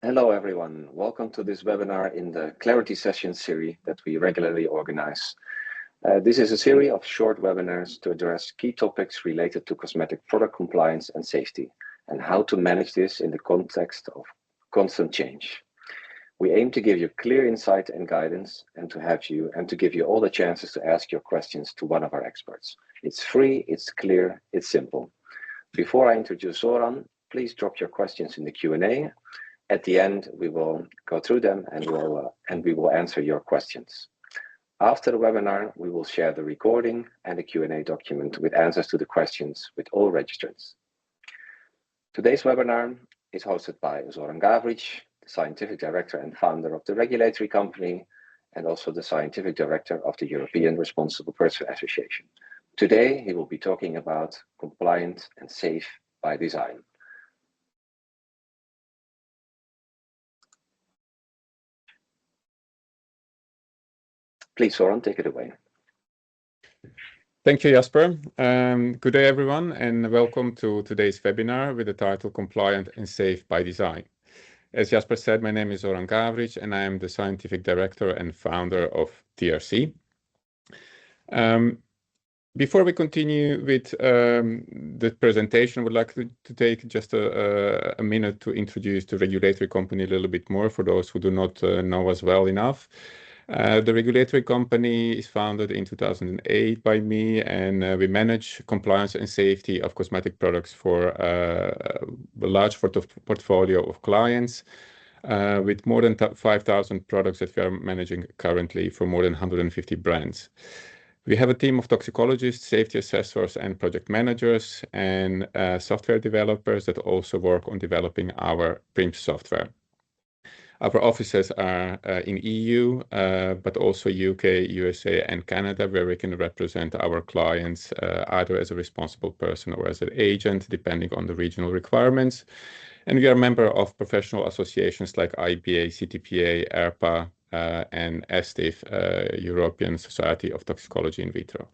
Hello, everyone. Welcome to this webinar in the Clarity Session series that we regularly organize. This is a series of short webinars to address key topics related to cosmetic product compliance and safety, and how to manage this in the context of constant change. We aim to give you clear insight and guidance, and to give you all the chances to ask your questions to one of our experts. It's free, it's clear, it's simple. Before I introduce Zoran, please drop your questions in the Q&A. At the end, we will go through them and we will answer your questions. After the webinar, we will share the recording and the Q&A document with answers to the questions with all registrants. Today's webinar is hosted by Zoran Gavric, the Scientific Director and founder of the regulatory company, and also the Scientific Director of the European Responsible Person Association. Today, he will be talking about compliant and safe by design. Please, Zoran, take it away. Thank you, Jasper. Good day, everyone, and welcome to today's webinar with the title Compliant and Safe by Design. As Jasper said, my name is Zoran Gavric, and I am the Scientific Director and founder of TRC. Before we continue with the presentation, I would like to take just a minute to introduce the regulatory company a little bit more for those who do not know us well enough. The regulatory company is founded in 2008 by me, and we manage compliance and safety of cosmetic products for a large portfolio of clients with more than 5,000 products that we are managing currently for more than 150 brands. We have a team of toxicologists, safety assessors, and project managers, and software developers that also work on developing our PRIMS software. Our offices are in EU, but also UK, USA, and Canada, where we can represent our clients either as a responsible person or as an agent, depending on the regional requirements. And we are a member of professional associations like IBA, CTPA, ERPA, and ESTIF, European Society of Toxicology in Vitro.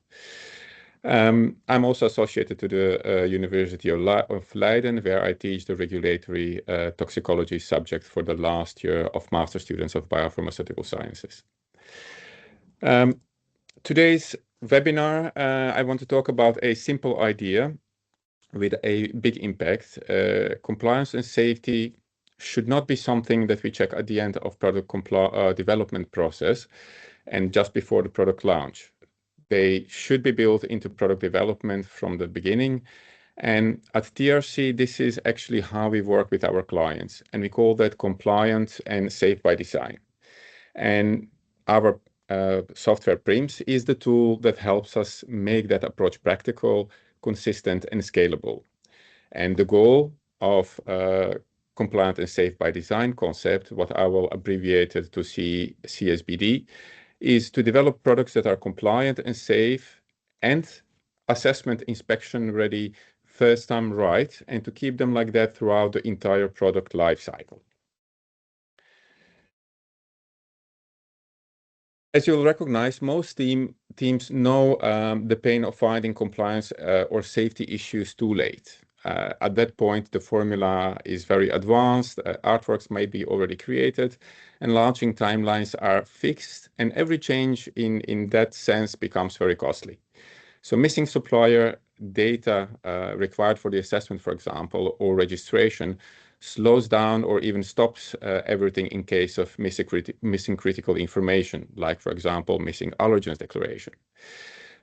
I'm also associated to the University of Leiden, where I teach the regulatory toxicology subject for the last year of master students of biopharmaceutical sciences. Today's webinar, I want to talk about a simple idea with a big impact. Compliance and safety should not be something that we check at the end of product development process and just before the product launch. They should be built into product development from the beginning. And at TRC, this is actually how we work with our clients. And we call that compliant and safe by design. And our software PRIMS is the tool that helps us make that approach practical, consistent, and scalable. And the goal of compliant and safe by design concept, what I will abbreviate it to CSBD, is to develop products that are compliant and safe and assessment inspection ready first time right, and to keep them like that throughout the entire product life cycle. As you'll recognize, most teams know the pain of finding compliance or safety issues too late. At that point, the formula is very advanced, artworks may be already created, and launching timelines are fixed, and every change in that sense becomes very costly. So missing supplier data required for the assessment, for example, or registration, slows down or even stops everything in case of missing critical information, like, for example, missing allergens declaration.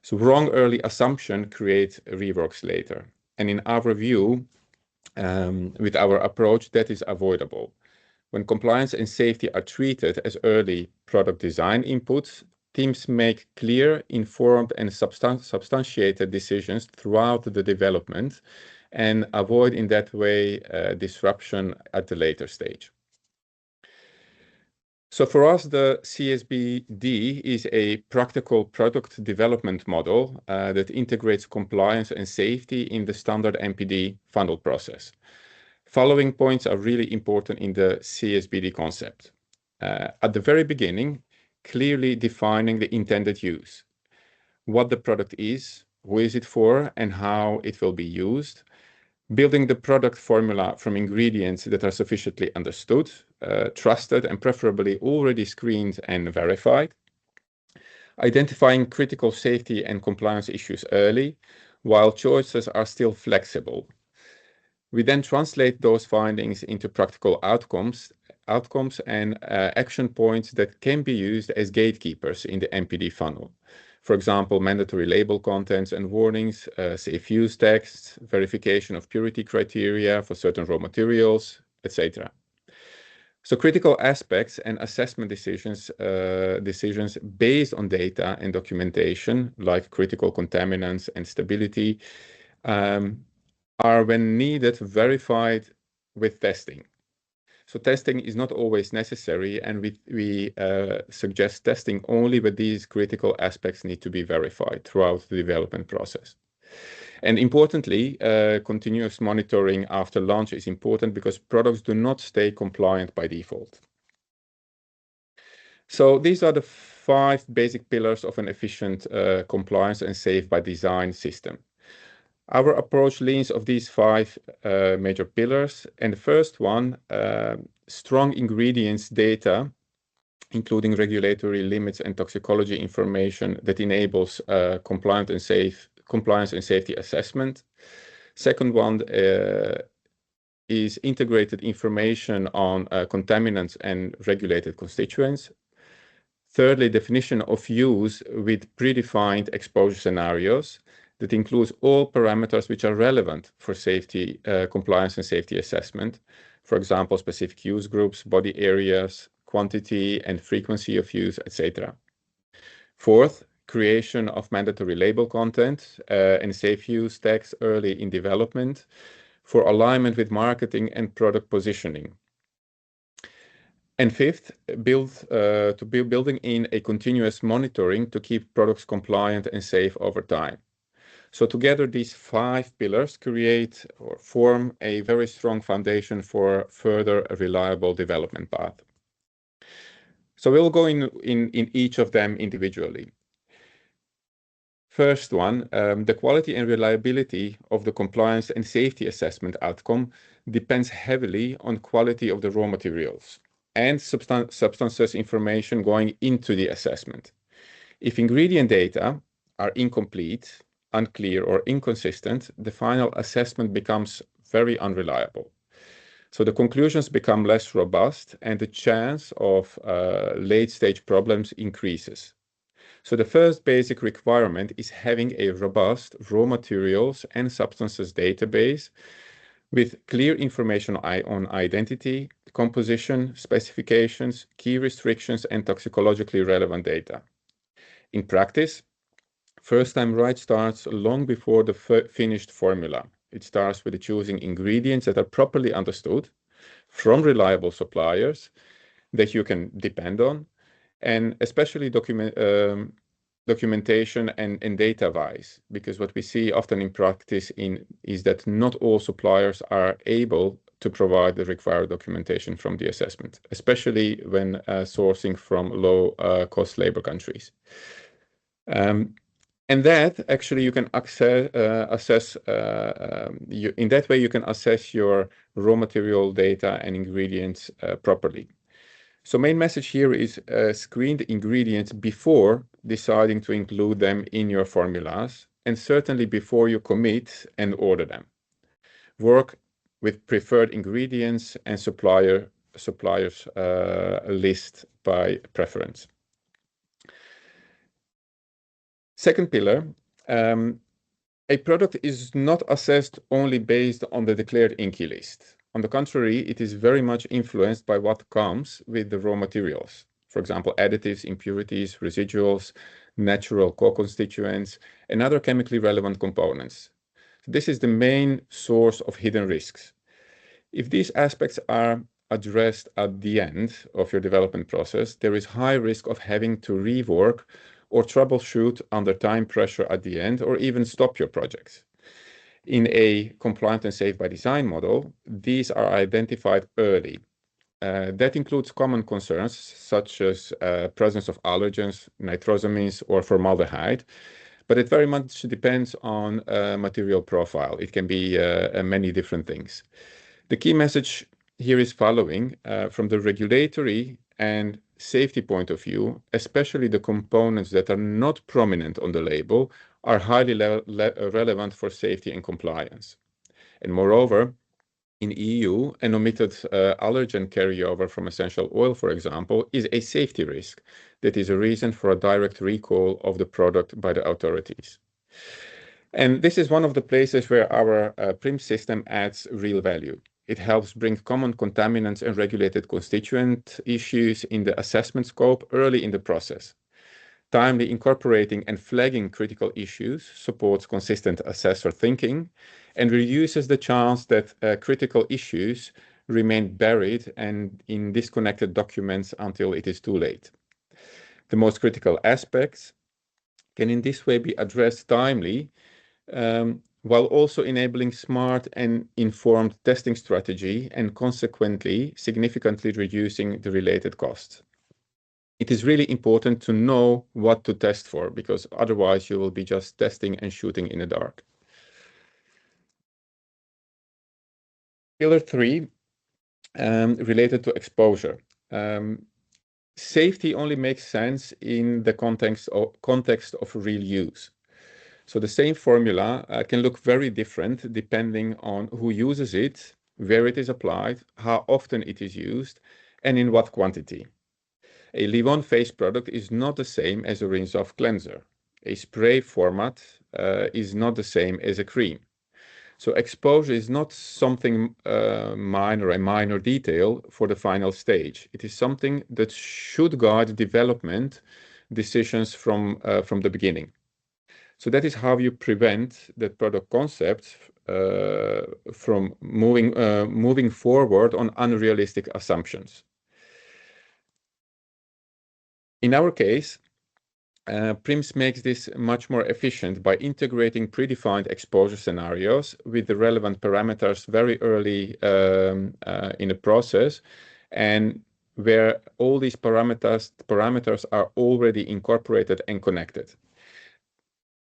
So wrong early assumption creates reworks later. And in our view, with our approach, that is avoidable. When compliance and safety are treated as early product design inputs, teams make clear, informed, and substantiated decisions throughout the development and avoid in that way disruption at the later stage. So for us, the CSBD is a practical product development model that integrates compliance and safety in the standard MPD funnel process. Following points are really important in the CSBD concept. At the very beginning, clearly defining the intended use, what the product is, who is it for, and how it will be used. Building the product formula from ingredients that are sufficiently understood, trusted and preferably already screened and verified, identifying critical safety and compliance issues early, while choices are still flexible. We then translate those findings into practical outcomes and action points that can be used as gatekeepers in the NPD funnel. For example, mandatory label contents and warnings, safe use texts, verification of purity criteria for certain raw materials, etc. So critical aspects and assessment decisions based on data and documentation, like critical contaminants and stability, are, when needed, verified with testing. So testing is not always necessary, and we suggest testing only when these critical aspects need to be verified throughout the development process. And importantly, continuous monitoring after launch is important because products do not stay compliant by default. So these are the 5 basic pillars of an efficient compliance and safe by design system. Our approach leans on these 5 major pillars, and the first one, strong ingredients data, including regulatory limits and toxicology information that enables compliance and safety assessment. Second one is integrated information on contaminants and regulated constituents. Thirdly, definition of use with predefined exposure scenarios that includes all parameters which are relevant for safety, compliance and safety assessment. For example, specific use groups, body areas, quantity and frequency of use, etc. Fourth, creation of mandatory label content and safe use tags early in development for alignment with marketing and product positioning. And fifth, building in a continuous monitoring to keep products compliant and safe over time. So together, these 5 pillars create or form a very strong foundation for further reliable development path. So we'll go in each of them individually. First one, the quality and reliability of the compliance and safety assessment outcome depends heavily on quality of the raw materials and substances information going into the assessment. If ingredient data are incomplete, unclear, or inconsistent, the final assessment becomes very unreliable. So the conclusions become less robust and the chance of late-stage problems increases. So the first basic requirement is having a robust raw materials and substances database with clear information on identity, composition, specifications, key restrictions, and toxicologically relevant data. In practice, first time right starts long before the finished formula. It starts with choosing ingredients that are properly understood from reliable suppliers that you can depend on, and especially documentation and data-wise, because what we see often in practice is that not all suppliers are able to provide the required documentation from the assessment, especially when sourcing from low-cost labor countries. And that actually you can assess, in that way you can assess your raw material data and ingredients properly. So main message here is screen the ingredients before deciding to include them in your formulas, and certainly before you commit and order them. Work with preferred ingredients and suppliers list by preference. Second pillar, a product is not assessed only based on the declared INCI list. On the contrary, it is very much influenced by what comes with the raw materials. For example, additives, impurities, residuals, natural co-constituents, and other chemically relevant components. So this is the main source of hidden risks. If these aspects are addressed at the end of your development process, there is high risk of having to rework or troubleshoot under time pressure at the end, or even stop your projects. In a compliant and safe by design model, these are identified early. That includes common concerns such as presence of allergens, nitrosamines, or formaldehyde, but it very much depends on material profile. It can be many different things. The key message here is following from the regulatory and safety point of view, especially the components that are not prominent on the label are highly relevant for safety and compliance. And moreover, in EU, an omitted allergen carryover from essential oil, for example, is a safety risk that is a reason for a direct recall of the product by the authorities. And this is one of the places where our PRIM system adds real value. It helps bring common contaminants and regulated constituent issues in the assessment scope early in the process. Timely incorporating and flagging critical issues supports consistent assessor thinking and reduces the chance that critical issues remain buried and in disconnected documents until it is too late. The most critical aspects can in this way be addressed timely, while also enabling smart and informed testing strategy and consequently significantly reducing the related costs. It is really important to know what to test for, because otherwise you will be just testing and shooting in the dark. Pillar 3, related to exposure. Safety only makes sense in the context of real use. So the same formula can look very different depending on who uses it, where it is applied, how often it is used, and in what quantity. A leave-on face product is not the same as a rinse-off cleanser. A spray format is not the same as a cream. So exposure is not something minor, a minor detail for the final stage. It is something that should guide development decisions from the beginning. So that is how you prevent that product concept from moving forward on unrealistic assumptions. In our case, PRIMS makes this much more efficient by integrating predefined exposure scenarios with the relevant parameters very early in the process, and where all these parameters are already incorporated and connected.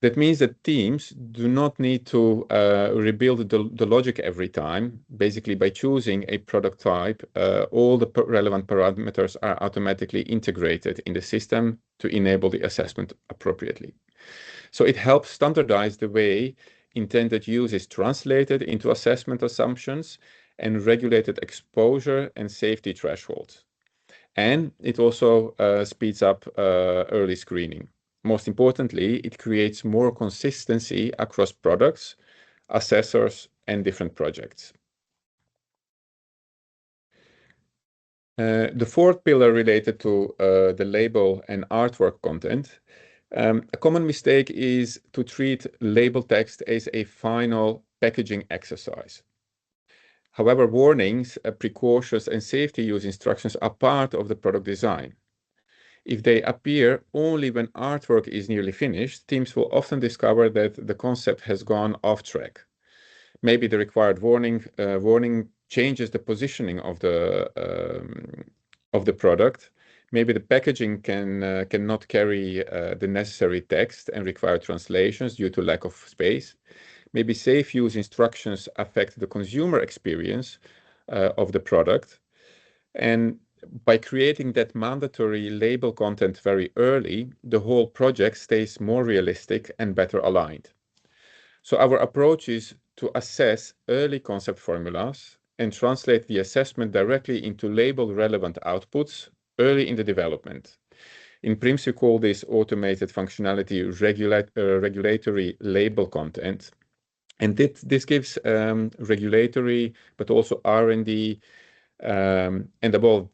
That means that teams do not need to rebuild the logic every time. Basically, by choosing a product type, all the relevant parameters are automatically integrated in the system to enable the assessment appropriately. So it helps standardize the way intended use is translated into assessment assumptions and regulated exposure and safety thresholds. And it also speeds up early screening. Most importantly, it creates more consistency across products, assessors, and different projects. The fourth pillar related to the label and artwork content. A common mistake is to treat label text as a final packaging exercise. However, warnings, precautions, and safety use instructions are part of the product design. If they appear only when artwork is nearly finished, teams will often discover that the concept has gone off track. Maybe the required warning changes the positioning of the product. Maybe the packaging cannot carry the necessary text and require translations due to lack of space. Maybe safe use instructions affect the consumer experience of the product. And by creating that mandatory label content very early, the whole project stays more realistic and better aligned. So our approach is to assess early concept formulas and translate the assessment directly into label relevant outputs early in the development. In PRIMS, we call this automated functionality regulatory label content. And this gives regulatory, but also R&D, and above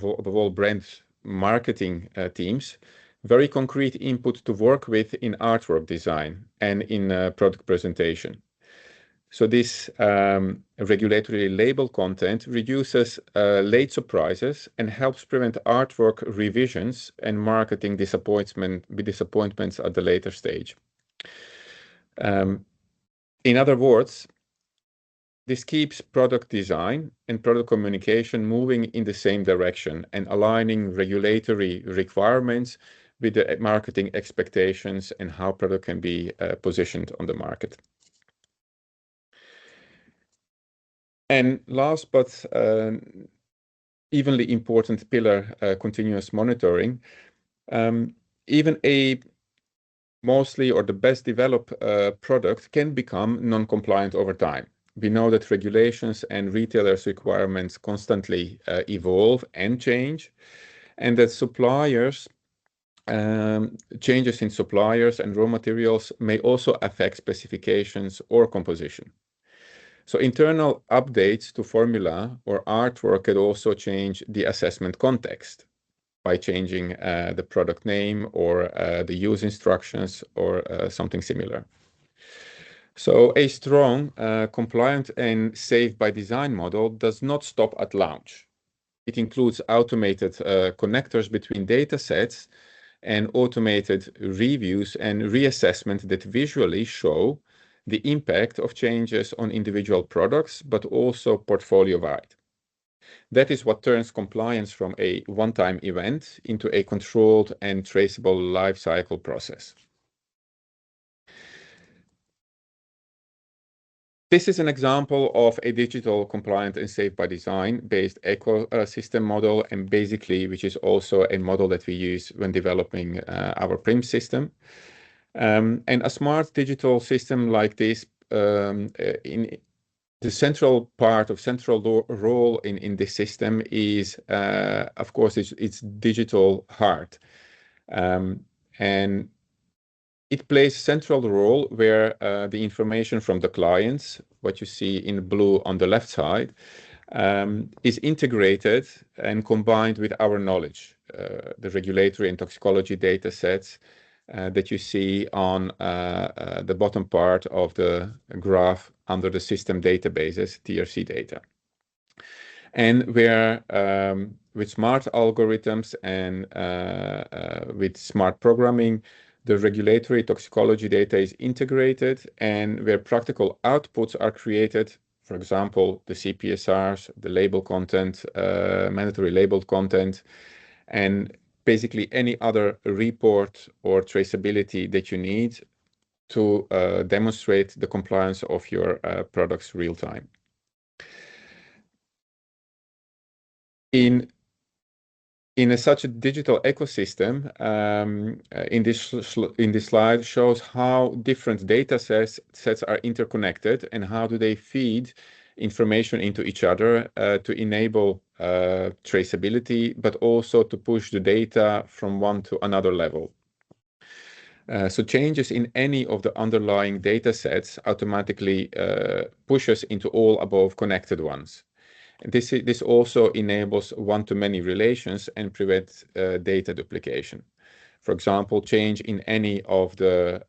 all brand marketing teams, very concrete input to work with in artwork design and in product presentation. So this regulatory label content reduces late surprises and helps prevent artwork revisions and marketing disappointments at the later stage. In other words, this keeps product design and product communication moving in the same direction and aligning regulatory requirements with the marketing expectations and how product can be positioned on the market. And last but evenly important pillar, continuous monitoring. Even a mostly or the best developed product can become non-compliant over time. We know that regulations and retailers' requirements constantly evolve and change, and that changes in suppliers and raw materials may also affect specifications or composition. So internal updates to formula or artwork could also change the assessment context by changing the product name or the use instructions or something similar. So a strong, compliant and safe by design model does not stop at launch. It includes automated connectors between data sets and automated reviews and reassessment that visually show the impact of changes on individual products, but also portfolio-wide. That is what turns compliance from a one-time event into a controlled and traceable lifecycle process. This is an example of a digital compliant and safe by design based ecosystem model, and basically, which is also a model that we use when developing our PRIM system. And a smart digital system like this, in the central role in this system is, of course, its digital heart. And it plays a central role where the information from the clients, what you see in blue on the left side, is integrated and combined with our knowledge, the regulatory and toxicology data sets that you see on the bottom part of the graph under the system databases, TRC data. And where with smart algorithms and with smart programming, the regulatory toxicology data is integrated, and where practical outputs are created, for example, the CPSRs, the label content, mandatory labeled content, and basically any other report or traceability that you need to demonstrate the compliance of your products real time. In such a digital ecosystem, in this slide shows how different data sets are interconnected and how do they feed information into each other to enable traceability, but also to push the data from one to another level. So changes in any of the underlying data sets automatically push us into all above connected ones. This also enables one-to-many relations and prevents data duplication. For example, change in any of the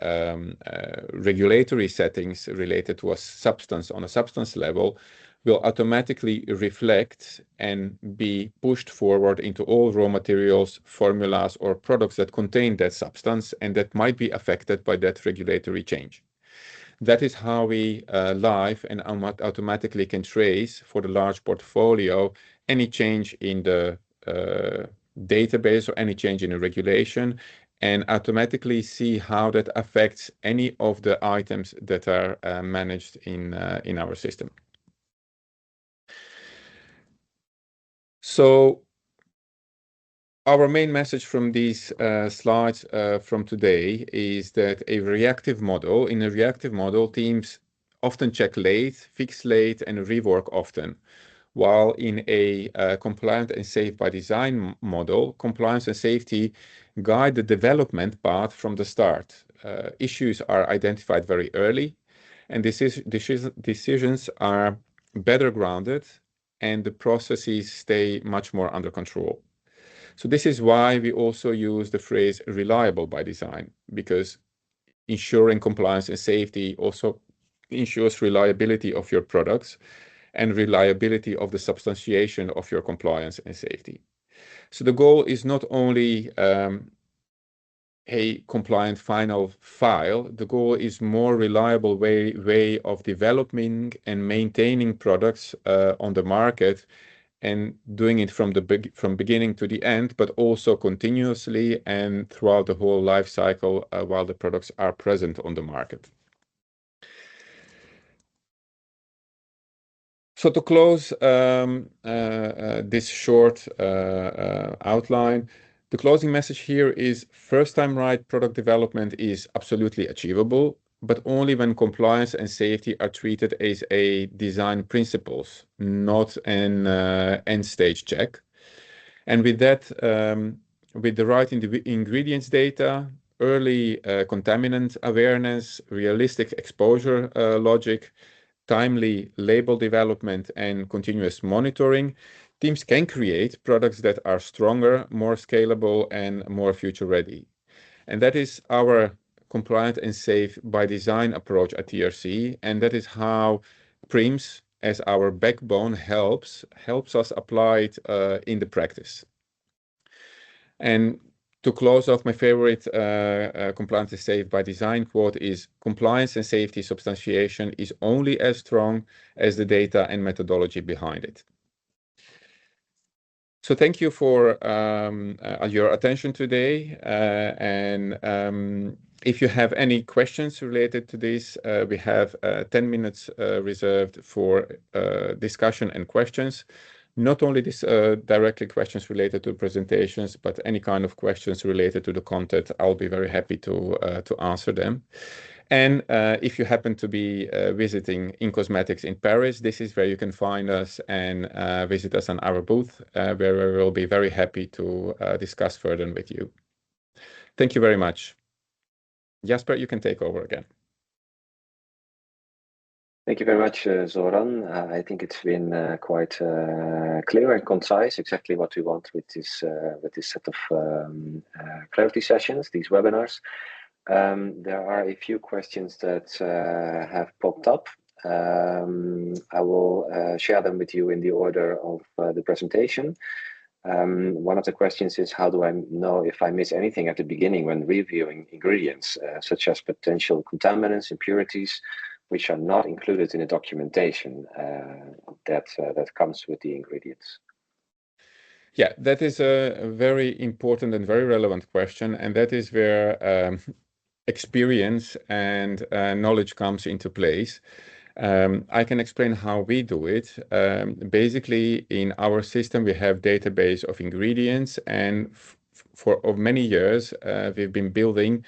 regulatory settings related to a substance on a substance level will automatically reflect and be pushed forward into all raw materials, formulas, or products that contain that substance and that might be affected by that regulatory change. That is how we live and automatically can trace for the large portfolio any change in the database or any change in the regulation, and automatically see how that affects any of the items that are managed in our system. So our main message from these slides from today is that in a reactive model, teams often check late, fix late, and rework often. While in a compliant and safe by design model, compliance and safety guide the development path from the start. Issues are identified very early, and decisions are better grounded, and the processes stay much more under control. So this is why we also use the phrase reliable by design, because ensuring compliance and safety also ensures reliability of your products and reliability of the substantiation of your compliance and safety. So the goal is not only a compliant final file, the goal is more reliable way of developing and maintaining products on the market, and doing it from beginning to the end, but also continuously and throughout the whole life cycle while the products are present on the market. So to close this short outline, the closing message here is first time right product development is absolutely achievable, but only when compliance and safety are treated as a design principles, not an end stage check. And with that, with the right ingredients data, early contaminant awareness, realistic exposure logic, timely label development, and continuous monitoring, teams can create products that are stronger, more scalable, and more future ready. And that is our compliant and safe by design approach at TRC. And that is how PRIMS as our backbone helps us apply it in the practice. And to close off, my favorite compliance is safe by design quote is compliance and safety substantiation is only as strong as the data and methodology behind it. So thank you for your attention today. If you have any questions related to this, we have 10 minutes reserved for discussion and questions. Not only this directly questions related to presentations, but any kind of questions related to the content, I'll be very happy to answer them. And if you happen to be visiting in-cosmetics in Paris, this is where you can find us and visit us on our booth, where we will be very happy to discuss further with you. Thank you very much. Jasper, you can take over again. Thank you very much, Zoran. I think it's been quite clear and concise exactly what we want with this set of clarity sessions, these webinars. There are a few questions that have popped up. I will share them with you in the order of the presentation. One of the questions is, how do I know if I miss anything at the beginning when reviewing ingredients, such as potential contaminants, impurities, which are not included in the documentation that comes with the ingredients? Yeah, that is a very important and very relevant question, and that is where experience and knowledge comes into place. I can explain how we do it. Basically, in our system, we have database of ingredients, and for many years, we've been building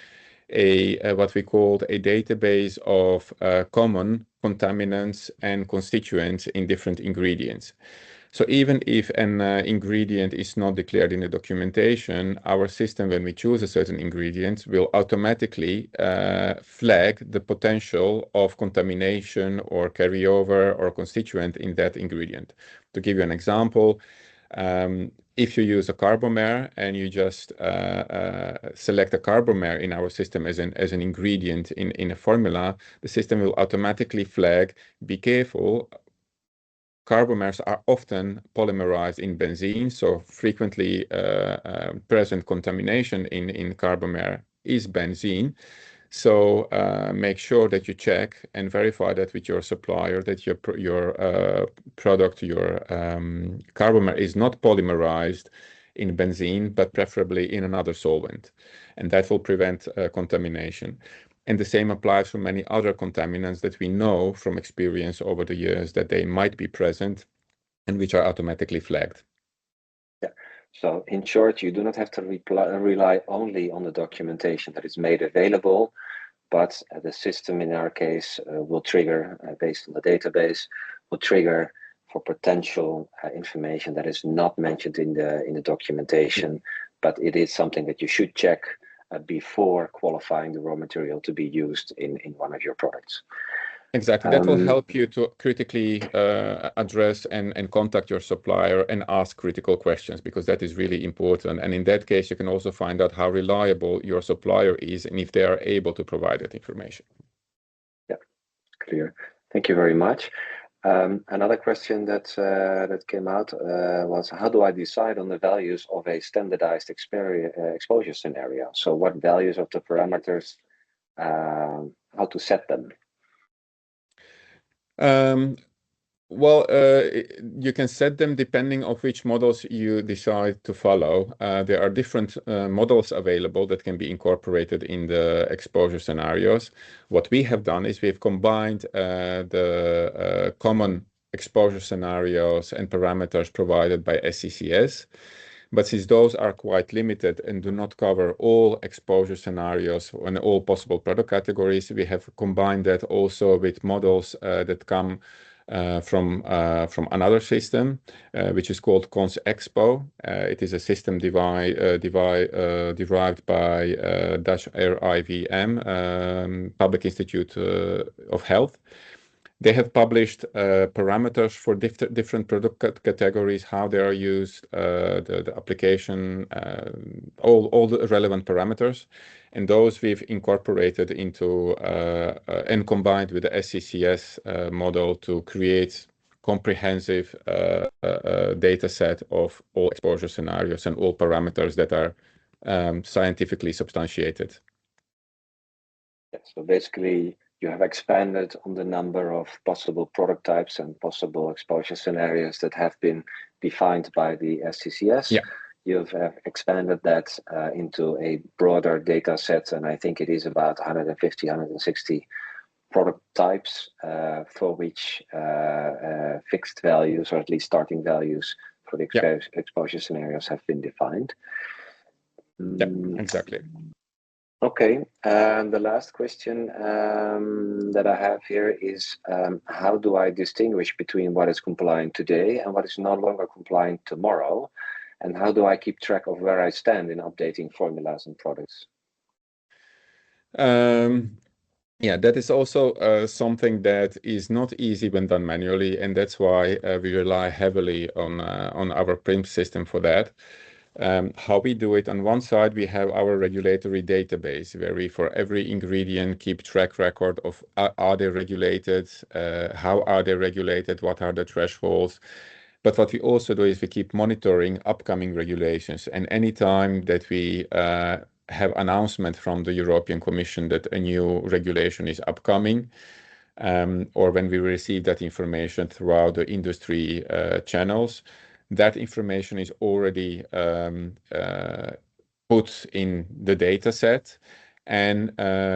what we called a database of common contaminants and constituents in different ingredients. So even if an ingredient is not declared in the documentation, our system, when we choose a certain ingredient, will automatically flag the potential of contamination or carryover or constituent in that ingredient. To give you an example, if you use a carbomer and you just select a carbomer in our system as an ingredient in a formula, the system will automatically flag, be careful, carbomers are often polymerized in benzene, so frequently present contamination in carbomer is benzene. So make sure that you check and verify that with your supplier that your product, your carbomer is not polymerized in benzene, but preferably in another solvent. And that will prevent contamination. And the same applies for many other contaminants that we know from experience over the years that they might be present and which are automatically flagged. Yeah. So in short, you do not have to rely only on the documentation that is made available, but the system in our case will trigger, based on the database, will trigger for potential information that is not mentioned in the documentation, but it is something that you should check before qualifying the raw material to be used in one of your products. Exactly. That will help you to critically address and contact your supplier and ask critical questions, because that is really important. And in that case, you can also find out how reliable your supplier is and if they are able to provide that information. Yeah, clear. Thank you very much. Another question that came out was, how do I decide on the values of a standardized exposure scenario? So what values of the parameters, how to set them? Well, you can set them depending on which models you decide to follow. There are different models available that can be incorporated in the exposure scenarios. What we have done is we've combined the common exposure scenarios and parameters provided by SCCS. But since those are quite limited and do not cover all exposure scenarios and all possible product categories, we have combined that also with models that come from another system, which is called ConsExpo. It is a system derived by Dutch RIVM, Public Institute of Health. They have published parameters for different product categories, how they are used, the application, all the relevant parameters. And those we've incorporated into and combined with the SCCS model to create comprehensive data set of all exposure scenarios and all parameters that are scientifically substantiated. Yeah, so basically, you have expanded on the number of possible product types and possible exposure scenarios that have been defined by the SCCS. Yeah. You've expanded that into a broader data set, and I think it is about 150, 160 product types for which fixed values, or at least starting values for the exposure scenarios have been defined. Yeah, exactly. Okay, and the last question that I have here is how do I distinguish between what is compliant today and what is no longer compliant tomorrow? And how do I keep track of where I stand in updating formulas and products? Yeah, that is also something that is not easy when done manually, and that's why we rely heavily on our PRIM system for that. How we do it, on one side, we have our regulatory database where we, for every ingredient, keep track record of are they regulated, how are they regulated, what are the thresholds. But what we also do is we keep monitoring upcoming regulations. And anytime that we have announcement from the European Commission that a new regulation is upcoming, or when we receive that information throughout the industry channels, that information is already put in the data set, and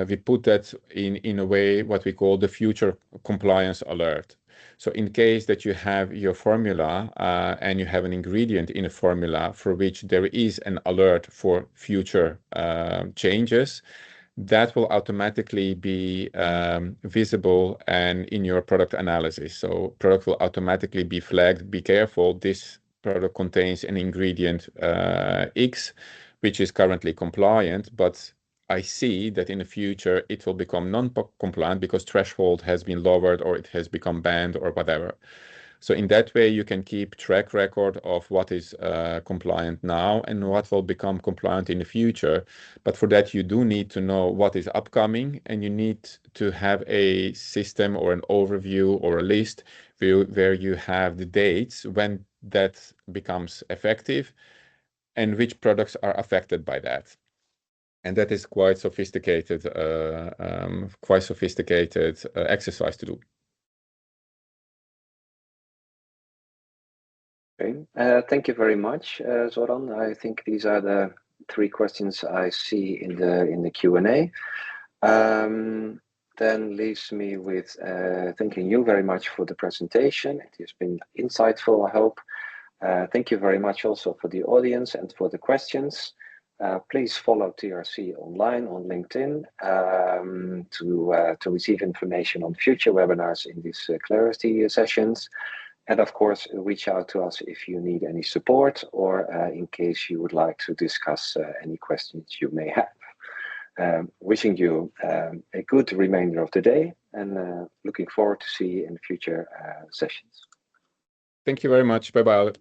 we put that in a way what we call the future compliance alert. So in case that you have your formula and you have an ingredient in a formula for which there is an alert for future changes, that will automatically be visible and in your product analysis. So product will automatically be flagged. Be careful, this product contains an ingredient X, which is currently compliant, but I see that in the future it will become non-compliant because threshold has been lowered or it has become banned or whatever. So in that way, you can keep track record of what is compliant now and what will become compliant in the future. But for that, you do need to know what is upcoming, and you need to have a system or an overview or a list where you have the dates when that becomes effective and which products are affected by that. And that is quite sophisticated exercise to do. Okay, thank you very much, Zoran. I think these are the 3 questions I see in the Q&A. Then leaves me with thanking you very much for the presentation. It has been insightful, I hope. Thank you very much also for the audience and for the questions. Please follow TRC online on LinkedIn to receive information on future webinars in these Clarity sessions. And of course, reach out to us if you need any support or in case you would like to discuss any questions you may have. Wishing you a good remainder of the day and looking forward to see you in future sessions. Thank you very much. Bye-bye.